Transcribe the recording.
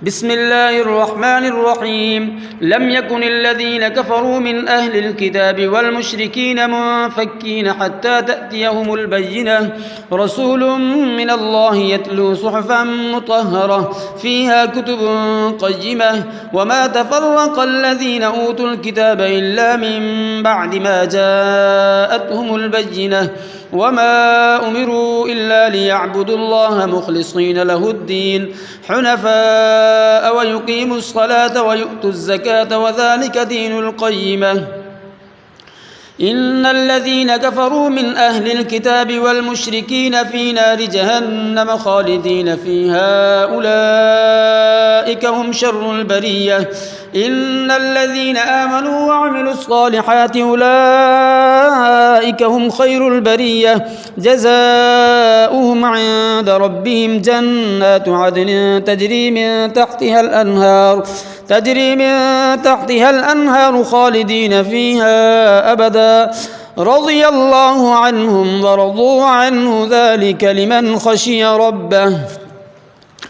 بسم الله الرحمن الرحيم لم يكن الذين كفروا من أهل الكتاب والمشركين منفكين حتى تأتيهم البينة رسول من الله يتلو صحفا مطهرة فيها كتب قيمة وما تفرق الذين أوتوا الكتاب إلا من بعد ما جاءتهم البينة وما أمروا إلا ليعبدوا الله مخلصين له الدين حنفاء ويقيموا الصلاة ويؤتوا الزكاة وذلك دين القيمة إن الذين كفروا من أهل الكتاب والمشركين في نار جهنم خالدين فيها أولئك هم شر البرية إن الذين آمنوا وعملوا الصالحات أولئك هم خير البرية جزاؤهم عند ربهم جنات عدن تجري من تحتها الأنهار خالدين فيها أبدا رضي الله عنهم ورضوا عنه ذلك لمن خشي ربه